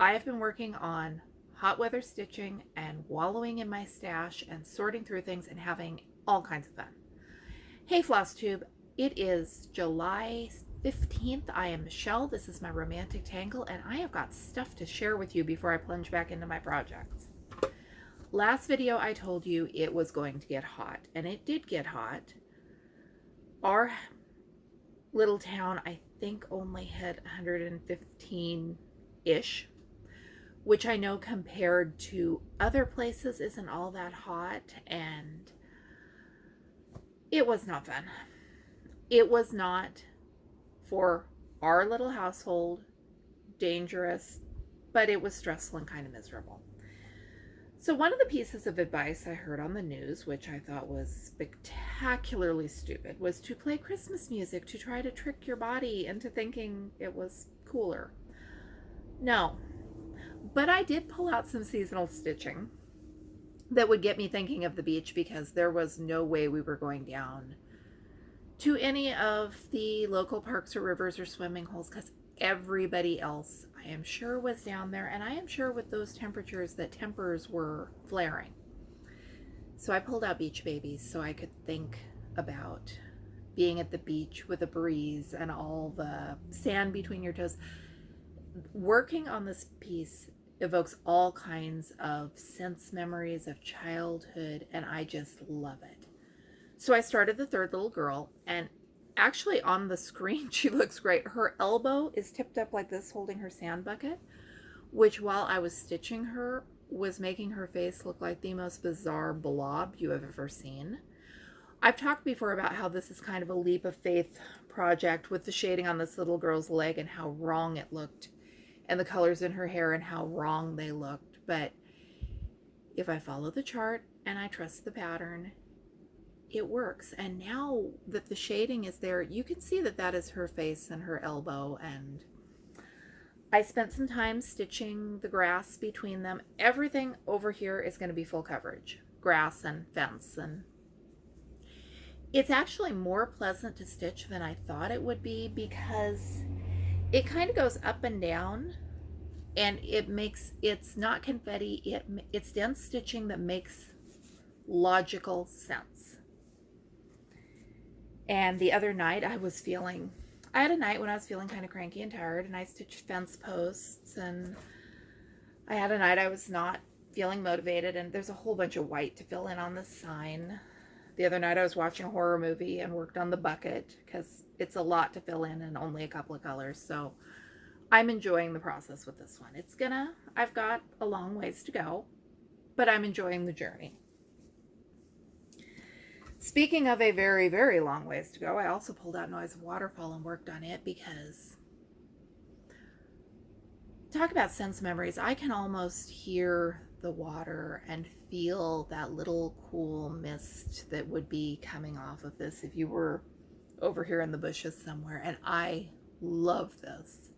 I have been working on hot weather stitching and wallowing in my stash and sorting through things and having all kinds of fun. Hey Flosstube, it is July 15th. I am Michelle. This is my romantic tangle, and I have got stuff to share with you before I plunge back into my projects. Last video I told you it was going to get hot, and it did get hot. Our little town, I think, only hit 115-ish, which I know compared to other places isn't all that hot, and it was not fun. It was not, for our little household, dangerous, but it was stressful and kind of miserable. So one of the pieces of advice I heard on the news, which I thought was spectacularly stupid, was to play Christmas music to try to trick your body into thinking it was cooler. No, but I did pull out some seasonal stitching that would get me thinking of the beach, because there was no way we were going down to any of the local parks or rivers or swimming holes, because everybody else, I am sure, was down there, and I am sure with those temperatures that tempers were flaring. So I pulled out beach babies so I could think about being at the beach with a breeze and all the sand between your toes. Working on this piece evokes all kinds of sense memories of childhood, and I just love it. So I started the third little girl, and actually on the screen she looks great. Her elbow is tipped up like this holding her sand bucket, which while I was stitching her was making her face look like the most bizarre blob you have ever seen. I've talked before about how this is kind of a leap of faith project with the shading on this little girl's leg and how wrong it looked, and the colors in her hair and how wrong they looked. But if I follow the chart and I trust the pattern, it works. And now that the shading is there, you can see that that is her face and her elbow. And I spent some time stitching the grass between them. Everything over here is going to be full coverage, grass and fence, and it's actually more pleasant to stitch than I thought it would be, because it kind of goes up and down, and it's not confetti, it's dense stitching that makes logical sense. And the other night I had a night when I was feeling kind of cranky and tired, and I stitched fence posts, and I had a night I was not feeling motivated, and there's a whole bunch of white to fill in on the sign. The other night I was watching a horror movie and worked on the bucket, because it's a lot to fill in and only a couple of colors. So I'm enjoying the process with this one. I've got a long ways to go, but I'm enjoying the journey. Speaking of a very, very long ways to go, I also pulled out Noise of Waterfall and worked on it, because talk about sense memories. I can almost hear the water and feel that little cool mist that would be coming off of this if you were over here in the bushes somewhere. And I love this.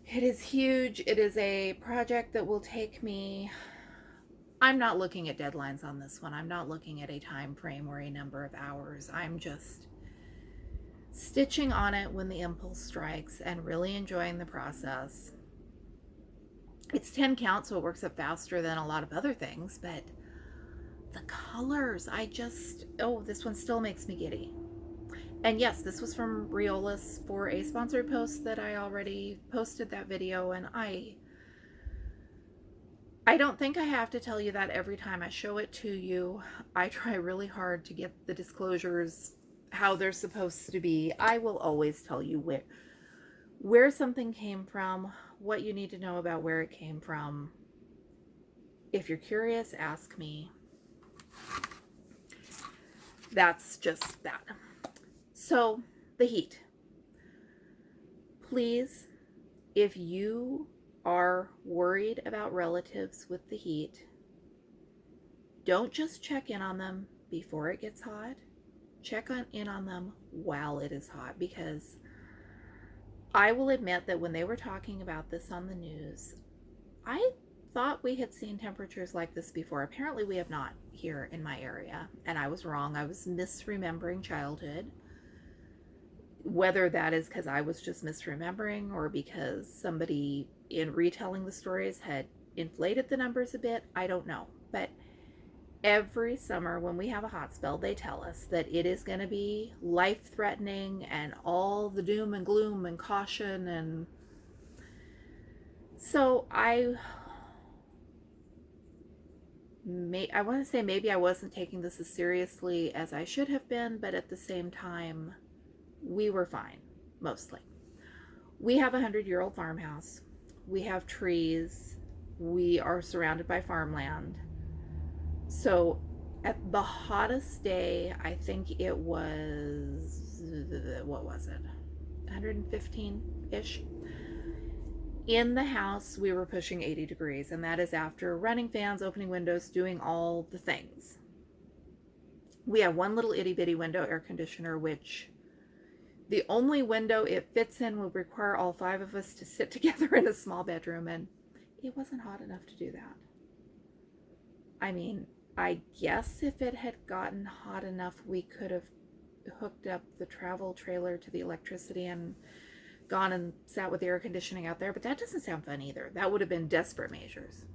It is huge. It is a project that will take me, I'm not looking at deadlines on this one. I'm not looking at a time frame or a number of hours. I'm just stitching on it when the impulse strikes and really enjoying the process. It's 10 count, so it works up faster than a lot of other things, but the colors, this one still makes me giddy. And yes, this was from Riolis for a sponsored post that I already posted that video, and I don't think I have to tell you that every time I show it to you. I try really hard to get the disclosures how they're supposed to be. I will always tell you where something came from, what you need to know about where it came from. If you're curious, ask me. That's just that. So, the heat. Please, if you are worried about relatives with the heat, don't just check in on them before it gets hot. Check in on them while it is hot, because I will admit that when they were talking about this on the news, I thought we had seen temperatures like this before. Apparently we have not here in my area, and I was wrong. I was misremembering childhood. Whether that is because I was just misremembering or because somebody in retelling the stories had inflated the numbers a bit, I don't know. But every summer when we have a hot spell, they tell us that it is going to be life-threatening and all the doom and gloom and caution. And so I want to say maybe I wasn't taking this as seriously as I should have been, but at the same time, we were fine, mostly. We have a 100-year-old farmhouse. We have trees. We are surrounded by farmland. So at the hottest day, I think it was, what was it? 115-ish. In the house, we were pushing 80 degrees, and that is after running fans, opening windows, doing all the things. We have one little itty-bitty window air conditioner, which the only window it fits in would require all 5 of us to sit together in a small bedroom, and it wasn't hot enough to do that. I mean, I guess if it had gotten hot enough, we could have hooked up the travel trailer to the electricity and gone and sat with the air conditioning out there, but that doesn't sound fun either. That would have been desperate measures.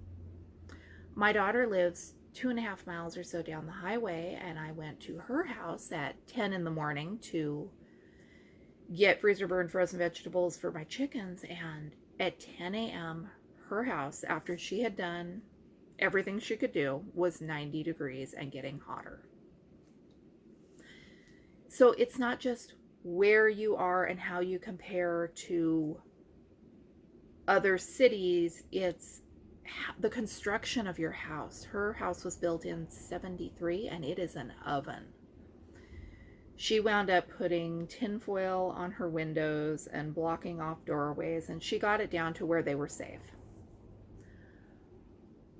My daughter lives 2.5 miles or so down the highway, and I went to her house at 10 in the morning to get freezer burned frozen vegetables for my chickens, and at 10 a.m. her house, after she had done everything she could do, was 90 degrees and getting hotter. So it's not just where you are and how you compare to other cities, it's the construction of your house. Her house was built in 73 and it is an oven. She wound up putting tinfoil on her windows and blocking off doorways, and she got it down to where they were safe.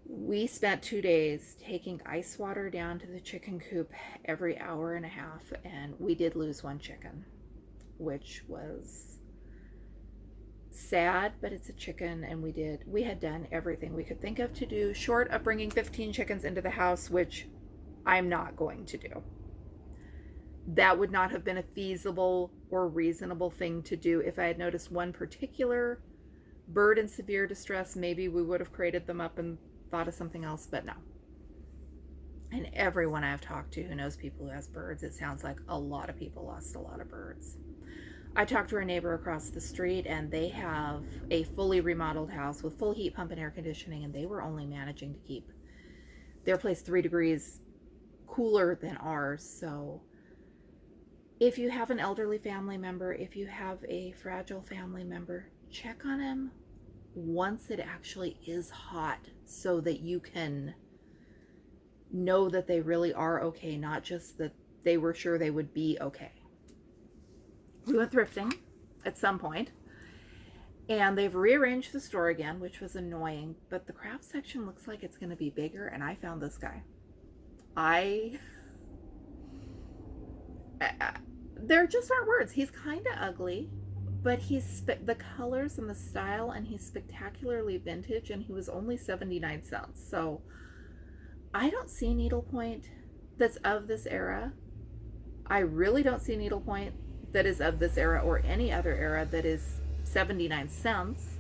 We spent 2 days taking ice water down to the chicken coop every hour and a half, and we did lose 1 chicken, which was sad, but it's a chicken, and we had done everything we could think of to do, short of bringing 15 chickens into the house, which I'm not going to do. That would not have been a feasible or reasonable thing to do. If I had noticed one particular bird in severe distress, maybe we would have crated them up and thought of something else, but no. And everyone I've talked to who knows people who has birds, it sounds like a lot of people lost a lot of birds. I talked to our neighbor across the street, and they have a fully remodeled house with full heat pump and air conditioning, and they were only managing to keep their place 3 degrees cooler than ours. So if you have an elderly family member, if you have a fragile family member, check on them once it actually is hot so that you can know that they really are okay, not just that they were sure they would be okay. We went thrifting at some point, and they've rearranged the store again, which was annoying, but the craft section looks like it's going to be bigger, and I found this guy. There just aren't words. He's kind of ugly, but he's the colors and the style, and he's spectacularly vintage, and he was only 79 cents. So I don't see needlepoint that's of this era. I really don't see needlepoint that is of this era or any other era that is 79 cents.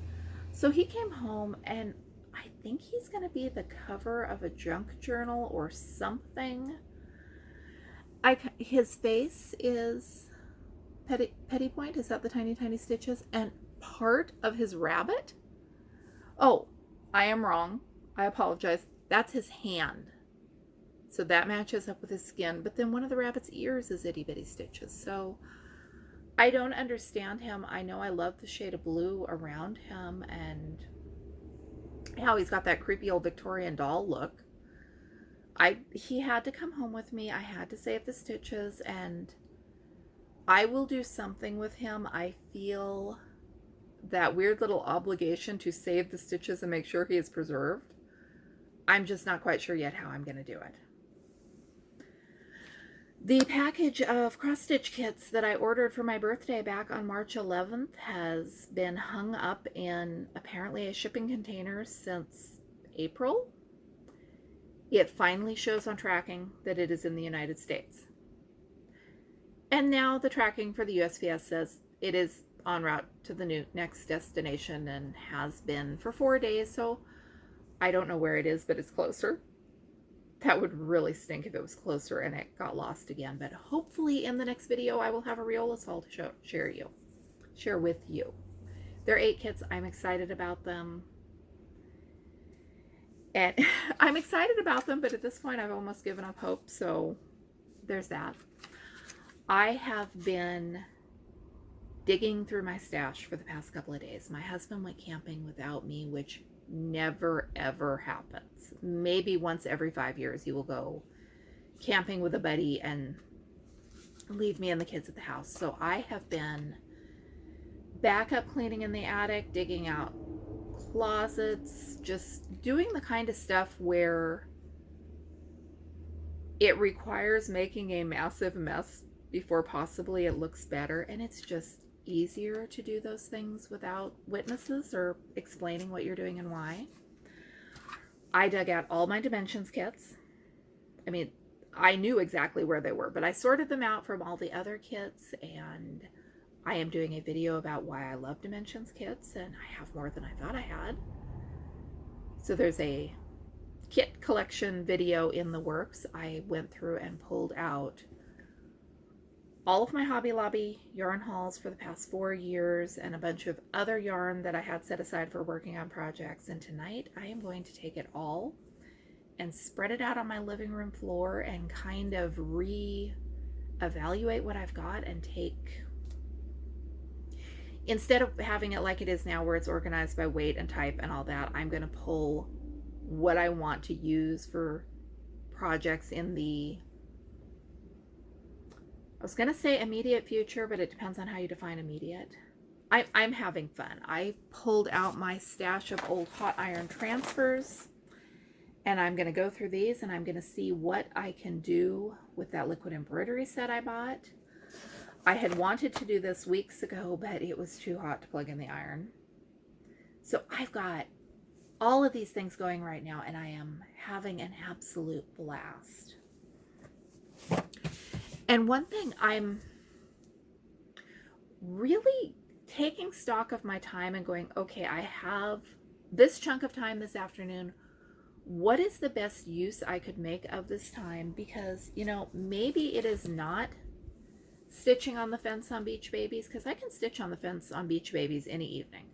So he came home, and I think he's going to be the cover of a junk journal or something. His face is Petty Point. Is that the tiny, tiny stitches? And part of his rabbit? Oh, I am wrong. I apologize. That's his hand. So that matches up with his skin. But then one of the rabbit's ears is itty bitty stitches. So I don't understand him. I know I love the shade of blue around him and how he's got that creepy old Victorian doll look. He had to come home with me. I had to save the stitches, and I will do something with him. I feel that weird little obligation to save the stitches and make sure he is preserved. I'm just not quite sure yet how I'm going to do it. The package of cross-stitch kits that I ordered for my birthday back on March 11th has been hung up in apparently a shipping container since April. It finally shows on tracking that it is in the United States. And now the tracking for the USPS says it is en route to the next destination and has been for 4 days. So I don't know where it is, but it's closer. That would really stink if it was closer and it got lost again. But hopefully in the next video, I will have a Riola haul to share with you. They're 8 kits. I'm excited about them. And I'm excited about them, but at this point I've almost given up hope. So there's that. I have been digging through my stash for the past couple of days. My husband went camping without me, which never ever happens. Maybe once every 5 years he will go camping with a buddy and leave me and the kids at the house. So I have been back up cleaning in the attic, digging out closets, just doing the kind of stuff where it requires making a massive mess before possibly it looks better, and it's just easier to do those things without witnesses or explaining what you're doing and why. I dug out all my dimensions kits. I mean, I knew exactly where they were, but I sorted them out from all the other kits, and I am doing a video about why I love dimensions kits, and I have more than I thought I had. So there's a kit collection video in the works. I went through and pulled out all of my Hobby Lobby yarn hauls for the past 4 years and a bunch of other yarn that I had set aside for working on projects. And tonight I am going to take it all and spread it out on my living room floor and kind of re-evaluate what I've got and take, instead of having it like it is now where it's organized by weight and type and all that, I'm going to pull what I want to use for projects in the, I was going to say immediate future, but it depends on how you define immediate. I'm having fun. I pulled out my stash of old hot iron transfers, and I'm going to go through these and I'm going to see what I can do with that liquid embroidery set I bought. I had wanted to do this weeks ago, but it was too hot to plug in the iron. So I've got all of these things going right now, and I am having an absolute blast. And one thing, I'm really taking stock of my time and going, okay, I have this chunk of time this afternoon. What is the best use I could make of this time? Because, you know, maybe it is not stitching on the fence on Beach Babies, because I can stitch on the fence on Beach Babies any evening.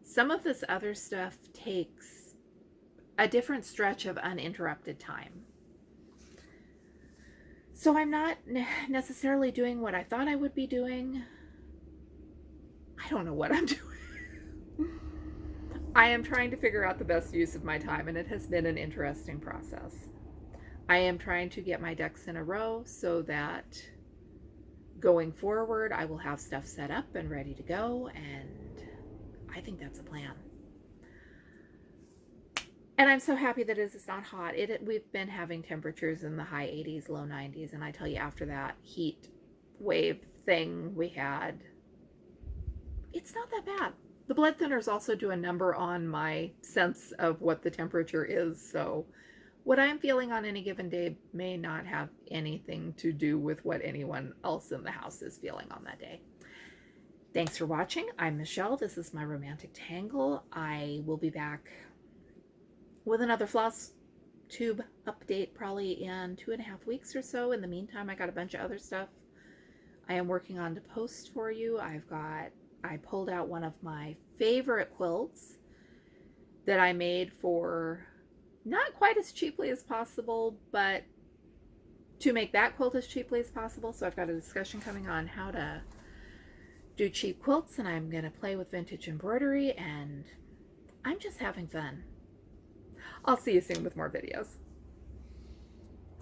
Some of this other stuff takes a different stretch of uninterrupted time. So I'm not necessarily doing what I thought I would be doing. I don't know what I'm doing. I am trying to figure out the best use of my time, and it has been an interesting process. I am trying to get my ducks in a row so that going forward, I will have stuff set up and ready to go, and I think that's a plan. And I'm so happy that it's not hot. We've been having temperatures in the high 80s, low 90s, and I tell you, after that heat wave thing we had, it's not that bad. The blood thinners also do a number on my sense of what the temperature is, so what I'm feeling on any given day may not have anything to do with what anyone else in the house is feeling on that day. Thanks for watching. I'm Michelle. This is my romantic tangle. I will be back with another Flosstube update probably in 2.5 weeks or so. In the meantime, I got a bunch of other stuff I am working on to post for you. I pulled out one of my favorite quilts that I made for not quite as cheaply as possible, but to make that quilt as cheaply as possible. So I've got a discussion coming on how to do cheap quilts, and I'm going to play with vintage embroidery, and I'm just having fun. I'll see you soon with more videos.